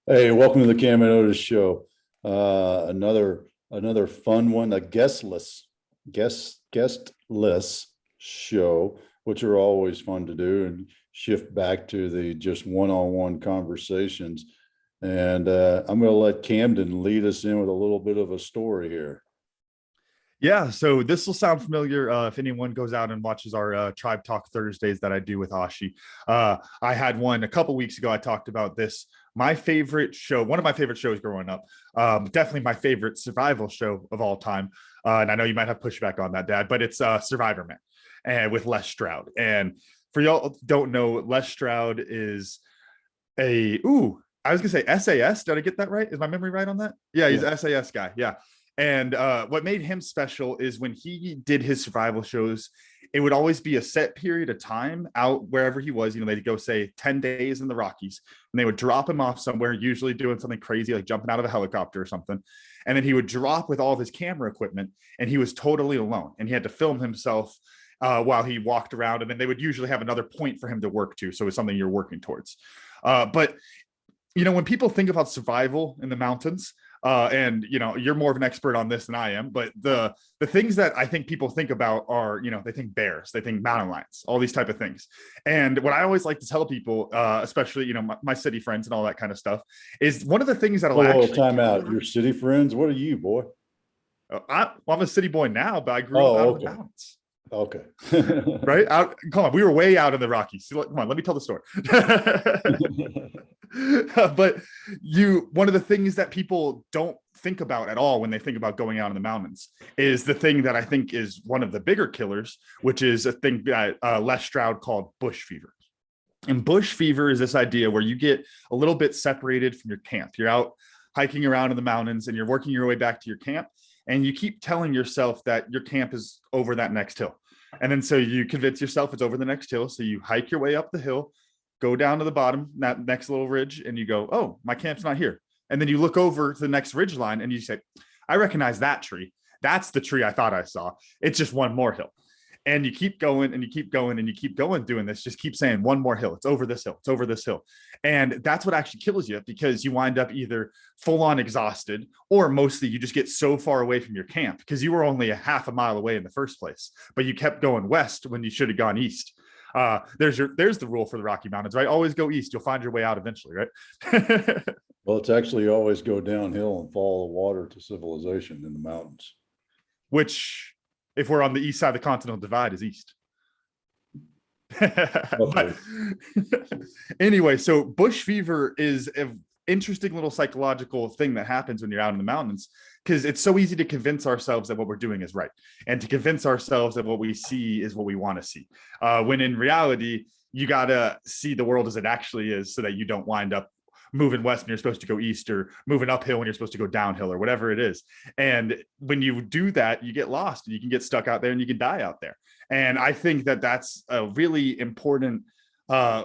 Hey, welcome to the Cam and Otis show. Another fun one, a guestless show, which are always fun to do, and shift back to the just one-on-one conversations. And I'm going to let Camden lead us in with a little bit of a story here. Yeah, so this will sound familiar if anyone goes out and watches our Tribe Talk Thursdays that I do with Ashi. I had one a couple weeks ago. I talked about this. My favorite show, one of my favorite shows growing up, definitely my favorite survival show of all time. And I know you might have pushback on that, Dad, but it's Survivor Man, and with Les Stroud. And for y'all who don't know, Les Stroud is I was gonna say SAS. Did I get that right? Is my memory right on that? Yeah, he's Yeah. an SAS guy. Yeah. And what made him special is when he did his survival shows, it would always be a set period of time out wherever he was. You know, they'd go say 10 days in the Rockies, and they would drop him off somewhere, usually doing something crazy like jumping out of a helicopter or something. And then he would drop with all of his camera equipment, and he was totally alone. And he had to film himself while he walked around. And then they would usually have another point for him to work to. So it's something you're working towards. But you know, when people think about survival in the mountains, and you know, you're more of an expert on this than I am, but the things that I think people think about are, you know, they think bears, they think mountain lions, all these type of things. And what I always like to tell people, especially, you know, my city friends and all that kind of stuff, is one of the things that'll Oh, actually time out. Your city friends? What are you, boy? I'm a city boy now, but I grew up out Oh, in the okay. mountains. Okay. Right out, come on, we were way out in the Rockies. Come on, let me tell the story. But one of the things that people don't think about at all when they think about going out in the mountains is the thing that I think is one of the bigger killers, which is a thing that Les Stroud called bush fever. And bush fever is this idea where you get a little bit separated from your camp. You're out hiking around in the mountains and you're working your way back to your camp, and you keep telling yourself that your camp is over that next hill. And then so you convince yourself it's over the next hill. So you hike your way up the hill, go down to the bottom, that next little ridge, and you go, oh, my camp's not here. And then you look over to the next ridge line and you say, I recognize that tree. That's the tree I thought I saw. It's just one more hill. And you keep going and you keep going and you keep going doing this. Just keep saying one more hill. It's over this hill. It's over this hill. And that's what actually kills you, because you wind up either full on exhausted, or mostly you just get so far away from your camp because you were only a half a mile away in the first place, but you kept going west when you should have gone east. There's the rule for the Rocky Mountains, right? Always go east. You'll find your way out eventually, right? Well, it's actually always go downhill and follow the water to civilization in the mountains. Which, if we're on the east side of the continental divide, is east. But anyway, so bush fever is an interesting little psychological thing that happens when you're out in the mountains, because it's so easy to convince ourselves that what we're doing is right, and to convince ourselves that what we see is what we want to see, when in reality you got to see the world as it actually is, so that you don't wind up moving west when you're supposed to go east, or moving uphill when you're supposed to go downhill, or whatever it is. And when you do that, you get lost and you can get stuck out there and you can die out there. And I think that that's a really important,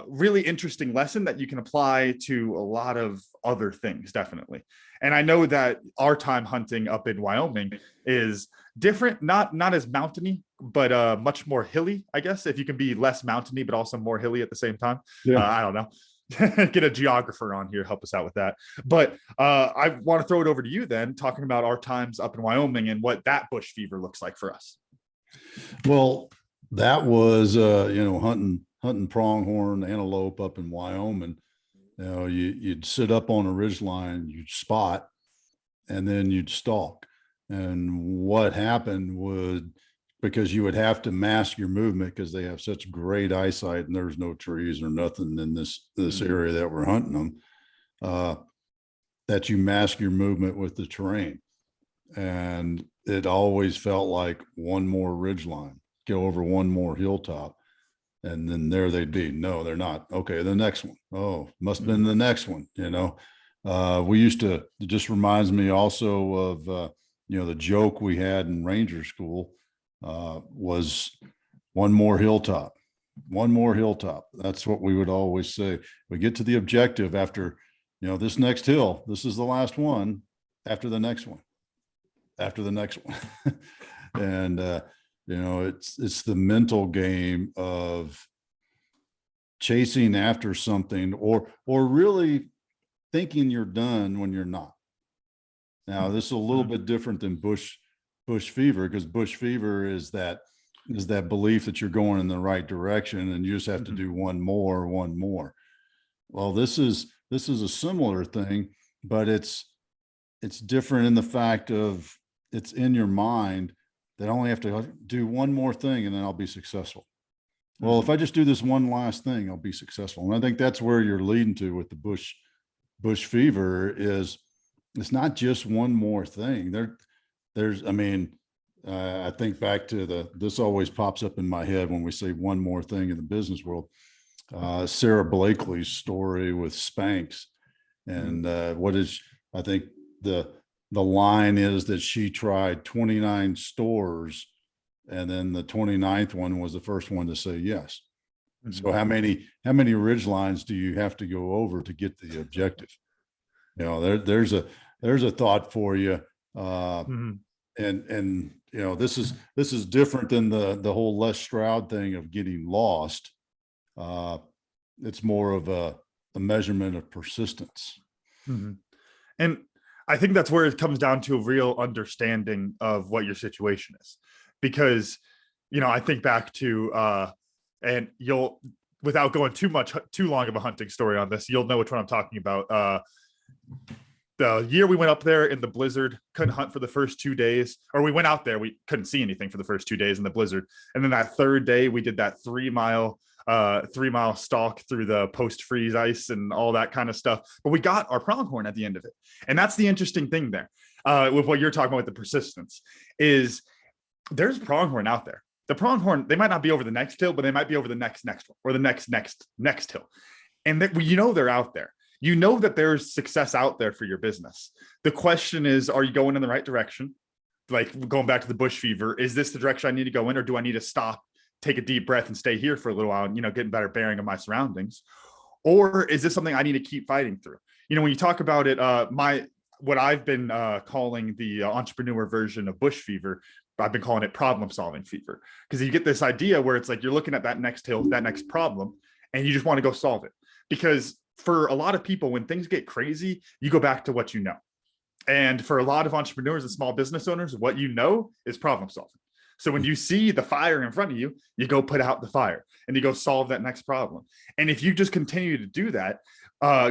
really interesting lesson that you can apply to a lot of other things, definitely. And I know that our time hunting up in Wyoming is different, not as mountainy, but much more hilly, I guess, if you can be less mountainy but also more hilly at the same time. Yeah. I don't know. Get a geographer on here, help us out with that. But I want to throw it over to you then, talking about our times up in Wyoming and what that bush fever looks like for us. Well, that was hunting pronghorn antelope up in Wyoming. You know, you'd sit up on a ridge line, you'd spot, and then you'd stalk. And what happened would, because you would have to mask your movement because they have such great eyesight and there's no trees or nothing in this area that we're hunting them, that you mask your movement with the terrain. And it always felt like one more ridge line, go over one more hilltop, and then there they'd be. No, they're not. Okay, the next one. Oh, must have been the next one. You know, we used to. It just reminds me also of the joke we had in Ranger School, was one more hilltop. One more hilltop. That's what we would always say. We get to the objective after, this next hill. This is the last one. After the next one. After the next one. And it's the mental game of chasing after something, or really thinking you're done when you're not. Now, this is a little bit different than bush fever, because bush fever is that belief that you're going in the right direction and you just have to do one more. Well, this is a similar thing, but it's different in the fact of it's in your mind that I only have to do one more thing and then I'll be successful. Well, if I just do this one last thing, I'll be successful. And I think that's where you're leading to with the bush fever is it's not just one more thing. I think back to this always pops up in my head when we say one more thing in the business world. Sarah Blakely's story with Spanx, and I think the line is that she tried 29 stores, and then the 29th one was the first one to say yes. So how many ridge lines do you have to go over to get the objective? There's a thought for you. And this is different than the whole Les Stroud thing of getting lost. It's more of a measurement of persistence. And I think that's where it comes down to a real understanding of what your situation is, because, I think back to, and you'll, without going too long of a hunting story on this, you'll know which one I'm talking about. The year we went up there in the blizzard, couldn't hunt for the first 2 days, or we went out there, we couldn't see anything for the first 2 days in the blizzard. And then that third day we did that 3 mile stalk through the post freeze ice and all that kind of stuff. But we got our pronghorn at the end of it. And that's the interesting thing there with what you're talking about with the persistence is there's pronghorn out there. The pronghorn, they might not be over the next hill, but they might be over the next one or the next hill. And that they're out there. You know that there's success out there for your business. The question is, are you going in the right direction? Like going back to the bush fever, is this the direction I need to go in, or do I need to stop, take a deep breath and stay here for a little while and, getting better bearing of my surroundings? Or is this something I need to keep fighting through? When you talk about it, what I've been calling the entrepreneur version of bush fever, I've been calling it problem solving fever, because you get this idea where it's like, you're looking at that next hill, that next problem, and you just want to go solve it. Because for a lot of people, when things get crazy, you go back to what you know. And for a lot of entrepreneurs and small business owners, what you know is problem solving. So when you see the fire in front of you, you go put out the fire and you go solve that next problem. And if you just continue to do that,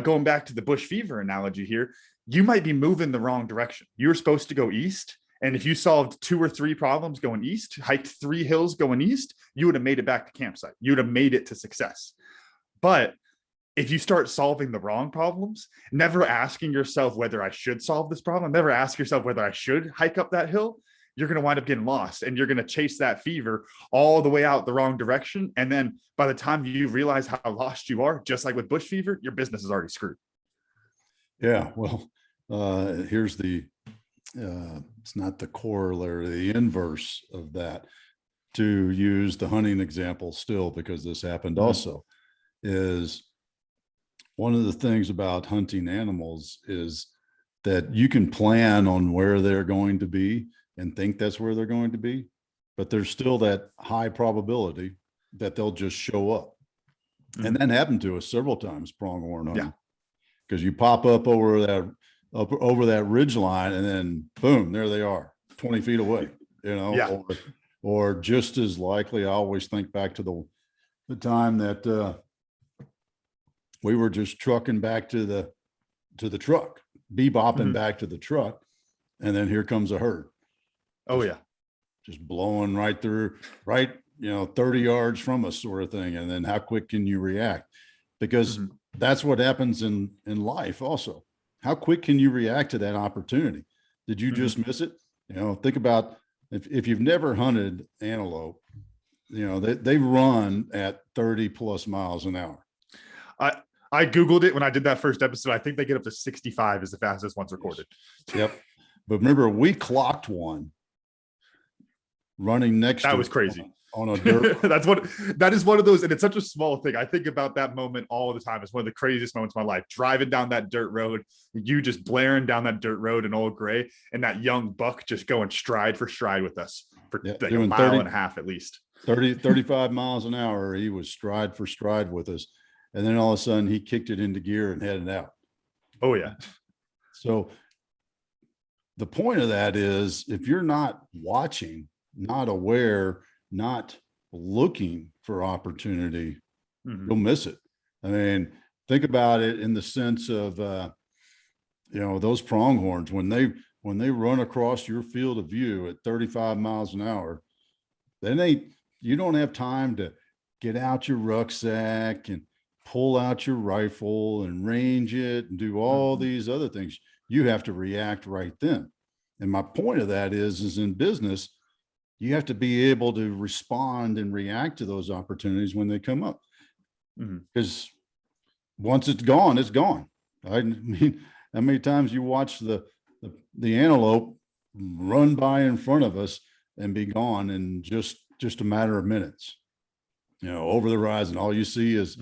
going back to the bush fever analogy here, you might be moving the wrong direction. You're supposed to go east. And if you solved 2 or 3 problems going east, hiked 3 hills going east, you would have made it back to campsite. You would have made it to success. But if you start solving the wrong problems, never asking yourself whether I should solve this problem, never ask yourself whether I should hike up that hill, you're going to wind up getting lost, and you're going to chase that fever all the way out the wrong direction. And then by the time you realize how lost you are, just like with bush fever, your business is already screwed. Yeah. Well, here's it's not the corollary, the inverse of that, to use the hunting example still, because this happened also, is one of the things about hunting animals is that you can plan on where they're going to be and think that's where they're going to be, but there's still that high probability that they'll just show up. And that happened to us several times, pronghorn hunting, because you pop up over that ridge line and then boom, there they are 20 feet away, or just as likely, I always think back to the time that we were just trucking back to the truck, bebopping back to the truck. And then here comes a herd. Just blowing right through, 30 yards from us sort of thing. And then how quick can you react? Because that's what happens in life also. How quick can you react to that opportunity? Did you just miss it? Think about if you've never hunted antelope, they run at 30 plus miles an hour. I Googled it when I did that first episode. I think they get up to 65 is the fastest ones recorded. Yep. But remember, we clocked one running next to that was crazy on a dirt. that is one of those, and it's such a small thing. I think about that moment all the time. It's one of the craziest moments of my life. Driving down that dirt road, you just blaring down that dirt road in Old Gray, and that young buck just going stride for stride with us for like a mile and a half at least. 35 miles an hour. He was stride for stride with us. And then all of a sudden he kicked it into gear and headed out. Oh yeah. So the point of that is, if you're not watching, not aware, not looking for opportunity, you'll miss it. I mean, think about it in the sense of, those pronghorns, when they run across your field of view at 35 miles an hour, you don't have time to get out your rucksack and pull out your rifle and range it and do all these other things. You have to react right then. And my point of that is in business, you have to be able to respond and react to those opportunities when they come up. Because once it's gone, it's gone. I mean, how many times you watch the antelope run by in front of us and be gone in just a matter of minutes, over the horizon. All you see is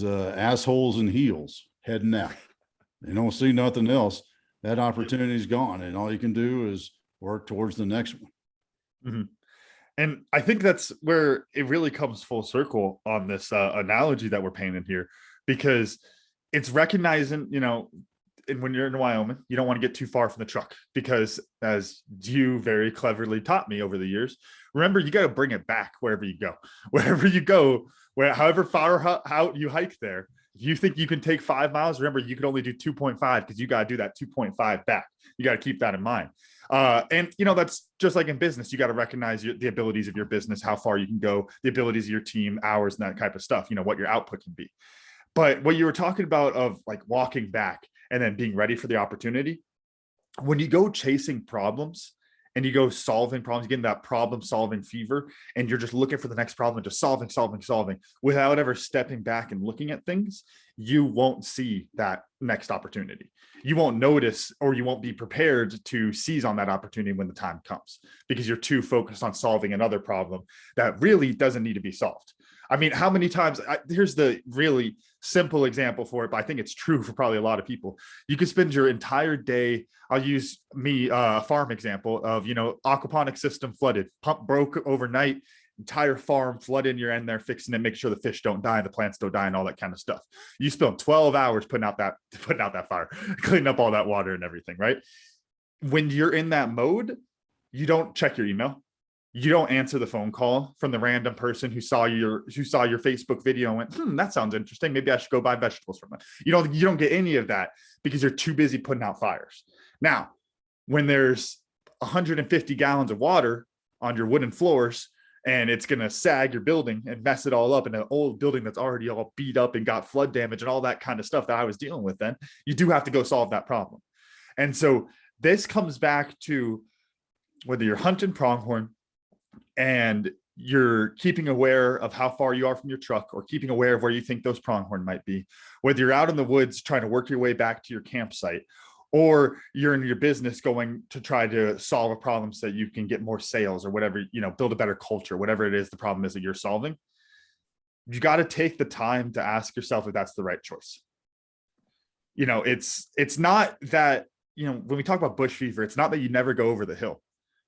assholes and heels heading out. You don't see nothing else. That opportunity's gone, and all you can do is work towards the next one. And I think that's where it really comes full circle on this analogy that we're painting here, because it's recognizing, and when you're in Wyoming, you don't want to get too far from the truck, because as you very cleverly taught me over the years, remember, you got to bring it back wherever you go, however far out you hike there. If you think you can take 5 miles, remember, you can only do 2.5, because you got to do that 2.5 back. You got to keep that in mind. And that's just like in business. You got to recognize the abilities of your business, how far you can go, the abilities of your team, hours, and that type of stuff, what your output can be. But what you were talking about of like walking back and then being ready for the opportunity, when you go chasing problems and you go solving problems, getting that problem solving fever, and you're just looking for the next problem, just solving without ever stepping back and looking at things, you won't see that next opportunity. You won't notice, or you won't be prepared to seize on that opportunity when the time comes, because you're too focused on solving another problem that really doesn't need to be solved. I mean, how many times, here's the really simple example for it, but I think it's true for probably a lot of people. You could spend your entire day, I'll use a farm example of, aquaponic system flooded, pump broke overnight, entire farm flooded, and you're in there fixing it, make sure the fish don't die, the plants don't die, and all that kind of stuff. You spend 12 hours putting out that fire, cleaning up all that water and everything, right? When you're in that mode, you don't check your email. You don't answer the phone call from the random person who saw your Facebook video and went, that sounds interesting. Maybe I should go buy vegetables from it. You don't get any of that, because you're too busy putting out fires. Now, when there's 150 gallons of water on your wooden floors, and it's going to sag your building and mess it all up in an old building that's already all beat up and got flood damage and all that kind of stuff that I was dealing with, then you do have to go solve that problem. And so this comes back to whether you're hunting pronghorn and you're keeping aware of how far you are from your truck, or keeping aware of where you think those pronghorn might be, whether you're out in the woods trying to work your way back to your campsite, or you're in your business going to try to solve a problem so that you can get more sales or whatever, build a better culture, whatever it is the problem is that you're solving. You got to take the time to ask yourself if that's the right choice. It's not that, when we talk about bush fever, it's not that you never go over the hill.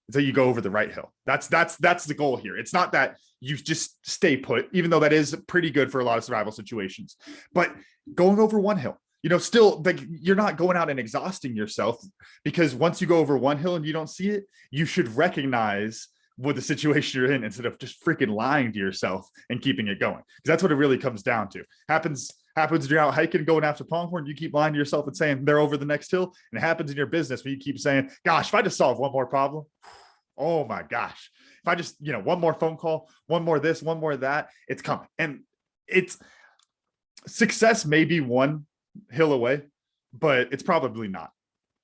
It's that you go over the right hill. That's the goal here. It's not that you just stay put, even though that is pretty good for a lot of survival situations, but going over one hill, still, like, you're not going out and exhausting yourself, because once you go over one hill and you don't see it, you should recognize what the situation you're in, instead of just freaking lying to yourself and keeping it going. Because that's what it really comes down to. Happens when you're out hiking, going after pronghorn, you keep lying to yourself and saying they're over the next hill. And it happens in your business when you keep saying, gosh, if I just solve one more problem, oh my gosh, if I just, one more phone call, one more this, one more that, it's coming. And it's success may be one hill away, but it's probably not.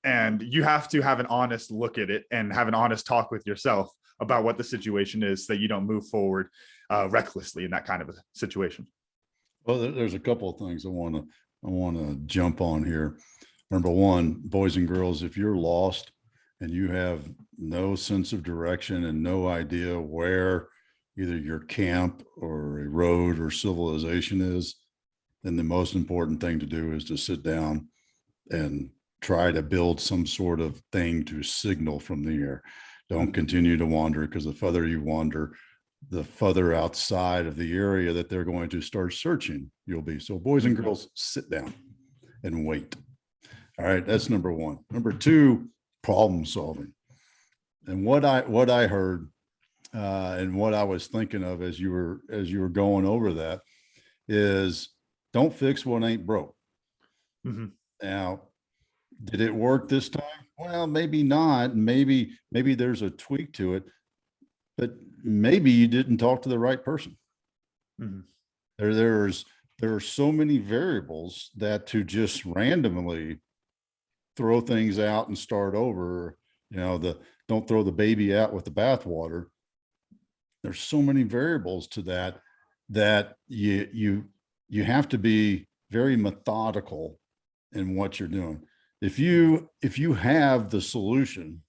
And you have to have an honest look at it and have an honest talk with yourself about what the situation is, so that you don't move forward recklessly in that kind of a situation. Well, there's a couple of things I want to jump on here. Number one, boys and girls, if you're lost and you have no sense of direction and no idea where either your camp or a road or civilization is, then the most important thing to do is to sit down and try to build some sort of thing to signal from the air. Don't continue to wander, because the further you wander, the further outside of the area that they're going to start searching you'll be. So boys and girls, sit down and wait. All right, that's number one. Number two, problem solving. And what I heard and what I was thinking of as you were going over that is don't fix what ain't broke. Mhm. Now, did it work this time? Well, maybe not. Maybe there's a tweak to it, but maybe you didn't talk to the right person. Mhm. There are so many variables that to just randomly throw things out and start over, don't throw the baby out with the bathwater. There's so many variables to that you have to be very methodical in what you're doing. If you have the solution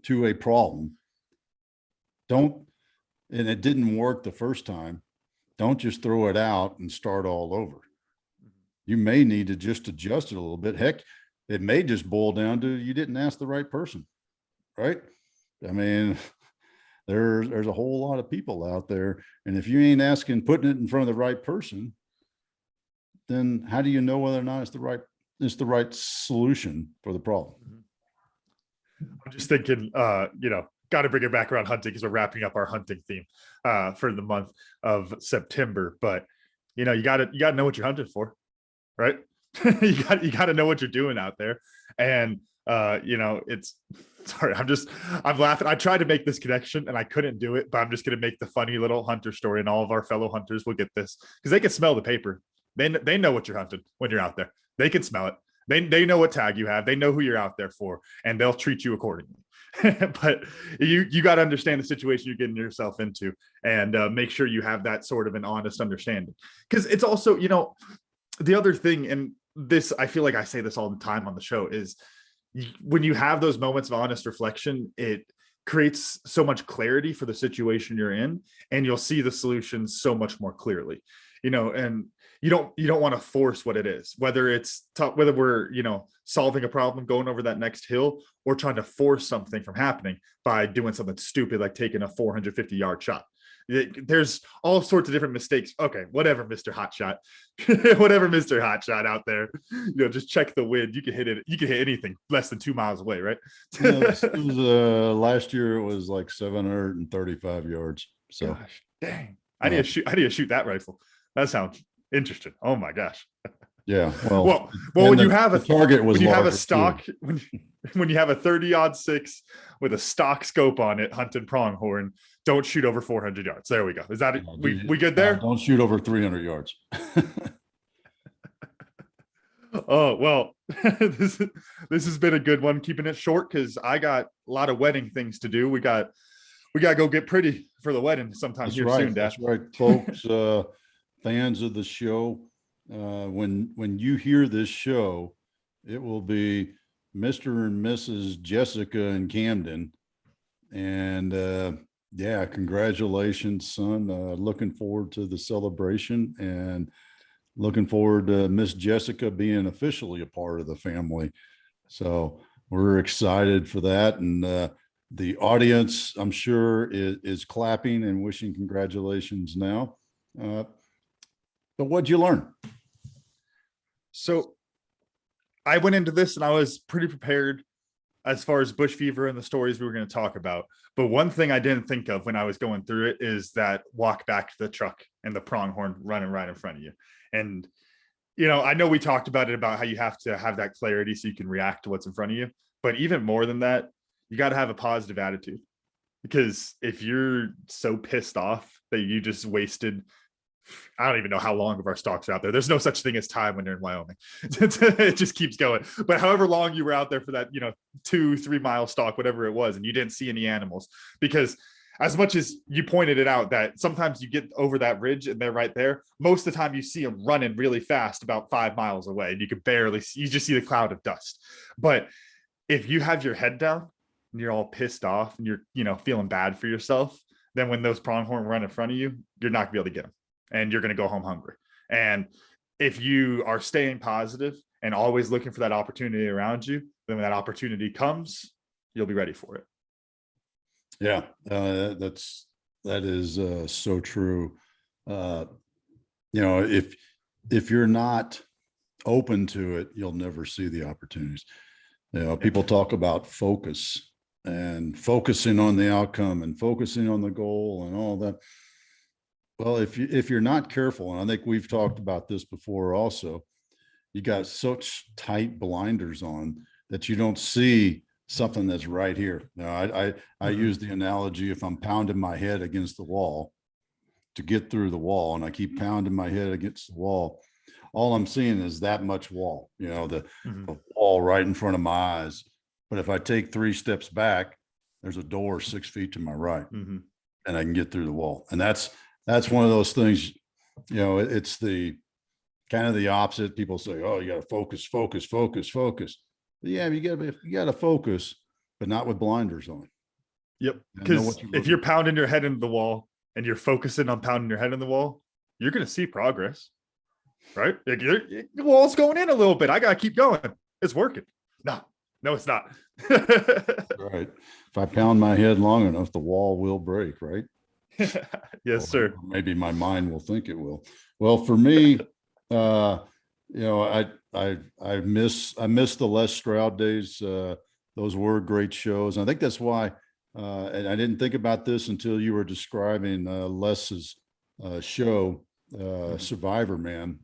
to a problem, and it didn't work the first time, don't just throw it out and start all over. You may need to just adjust it a little bit. Heck, it may just boil down to you didn't ask the right person, right? I mean, there's a whole lot of people out there, and if you ain't putting it in front of the right person, then how do you know whether or not it's the right solution for the problem? I'm just thinking, got to bring it back around hunting because we're wrapping up our hunting theme for the month of September. But you got to know what you're hunting for, right? you got to know what you're doing out there, and it's sorry. I'm laughing. I tried to make this connection and I couldn't do it, but I'm just gonna make the funny little hunter story, and all of our fellow hunters will get this because they can smell the paper. They know what you're hunting when you're out there. They can smell it. They know what tag you have. They know who you're out there for, and they'll treat you accordingly. But you got to understand the situation you're getting yourself into, and make sure you have that sort of an honest understanding. Because it's also, the other thing, and this, I feel like I say this all the time on the show, is when you have those moments of honest reflection, it creates so much clarity for the situation you're in, and you'll see the solutions so much more clearly. And you don't want to force what it is, whether it's whether we're solving a problem, going over that next hill, or trying to force something from happening by doing something stupid like taking a 450-yard shot. There's all sorts of different mistakes. Okay, whatever, Mr. Hotshot, whatever, Mr. Hotshot out there, just check the wind. You can hit it. You can hit anything less than 2 miles away, right? It was, last year it was like 735 yards. So, gosh, dang, I need to shoot that rifle. That sounds interesting. Oh my gosh. Yeah. Well, when you have a target was, when you have a stock, when you have a 30-06 with a stock scope on it, hunting pronghorn, don't shoot over 400 yards. There we go. Is that it? We good there? Don't shoot over 300 yards. Oh, well, this has been a good one, keeping it short because I got a lot of wedding things to do. We got to go get pretty for the wedding sometime soon, Dad. That's right, folks. Fans of the show, when you hear this show, it will be Mr. and Mrs. Jessica in Camden. And yeah, congratulations, son. Looking forward to the celebration, and looking forward to Miss Jessica being officially a part of the family. So we're excited for that. And the audience, I'm sure, is clapping and wishing congratulations now. But what'd you learn? So I went into this and I was pretty prepared as far as bush fever and the stories we were going to talk about. But one thing I didn't think of when I was going through it is that walk back to the truck and the pronghorn running right in front of you. And, I know we talked about it, about how you have to have that clarity so you can react to what's in front of you. But even more than that, you got to have a positive attitude, because if you're so pissed off that you just wasted, I don't even know how long of our stalks are out there. There's no such thing as time when you're in Wyoming. It just keeps going. But however long you were out there for that, 2-3 mile stalk, whatever it was, and you didn't see any animals, because as much as you pointed it out that sometimes you get over that ridge and they're right there, most of the time you see them running really fast about 5 miles away, and you can barely see, you just see the cloud of dust. But if you have your head down and you're all pissed off and you're, feeling bad for yourself, then when those pronghorn run in front of you, you're not gonna be able to get them. And you're going to go home hungry. And if you are staying positive and always looking for that opportunity around you, then when that opportunity comes, you'll be ready for it. Yeah, that is so true. If you're not open to it, you'll never see the opportunities. People talk about focus and focusing on the outcome and focusing on the goal and all that. Well, if you're not careful, and I think we've talked about this before also, you got such tight blinders on that you don't see something that's right here. I use the analogy, if I'm pounding my head against the wall to get through the wall, and I keep pounding my head against the wall, all I'm seeing is that much wall, the wall right in front of my eyes. But if I take 3 steps back, there's a door 6 feet to my right, and I can get through the wall. And that's one of those things, it's the kind of the opposite. People say, oh, you got to focus, focus, focus, focus. But yeah, you got to focus, but not with blinders on. Yep. Because if you're pounding your head into the wall and you're focusing on pounding your head in the wall, you're going to see progress, right? Like the wall's going in a little bit. I got to keep going. It's working. No, it's not. Right. If I pound my head long enough, the wall will break, right? Yes, sir. Maybe my mind will think it will. Well, for me, I miss the Les Stroud days. Those were great shows. And I think that's why, and I didn't think about this until you were describing Les's show, Survivor Man.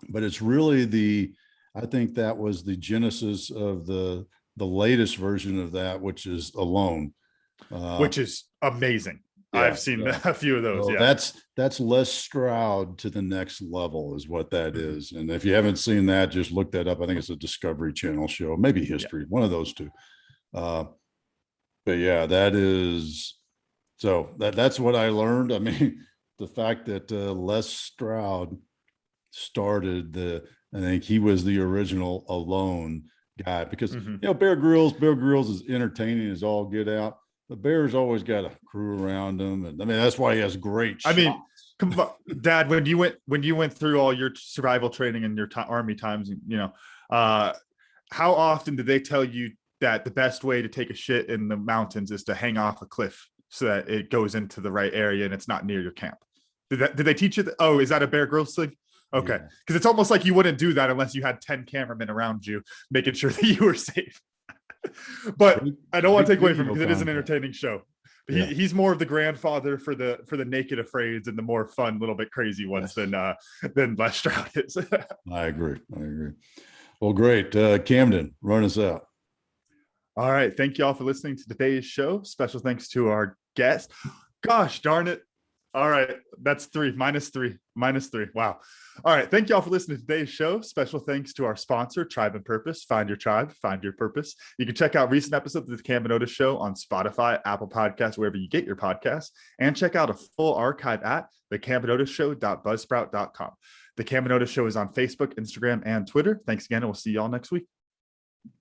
But it's really I think that was the genesis of the latest version of that, which is Alone. Which is amazing. Yeah, I've seen a few of those. So yeah, that's Les Stroud to the next level is what that is. And if you haven't seen that, just look that up. I think it's a Discovery Channel show, maybe History, one of those two. But yeah, that's what I learned. I mean, the fact that Les Stroud started I think he was the original Alone guy, because Bear Grylls is entertaining as all get out. The Bear's always got a crew around him, and I mean that's why he has great shots. I mean, come on, Dad, when you went through all your survival training and your Army times, how often did they tell you that the best way to take a shit in the mountains is to hang off a cliff so that it goes into the right area and it's not near your camp? Did they teach you that? Oh, is that a Bear Grylls thing? Okay, because it's almost like you wouldn't do that unless you had 10 cameramen around you making sure that you were safe. But I don't want to take away from it because it is an entertaining show. Yeah. He's more of the grandfather for the naked afraids and the more fun, little bit crazy ones than Les Stroud is. I agree. Well, great. Camden, run us out. All right. Thank you all for listening to today's show. Special thanks to our guest. Gosh darn it. All right. That's 3 minus 3. Wow. All right. Thank you all for listening to today's show. Special thanks to our sponsor, Tribe and Purpose. Find your tribe, find your purpose. You can check out recent episodes of the Camden Otis Show on Spotify, Apple Podcasts, wherever you get your podcasts, and check out a full archive at thecamdenotisshow.buzzsprout.com. The Camden Otis Show is on Facebook, Instagram, and Twitter. Thanks again, and we'll see you all next week.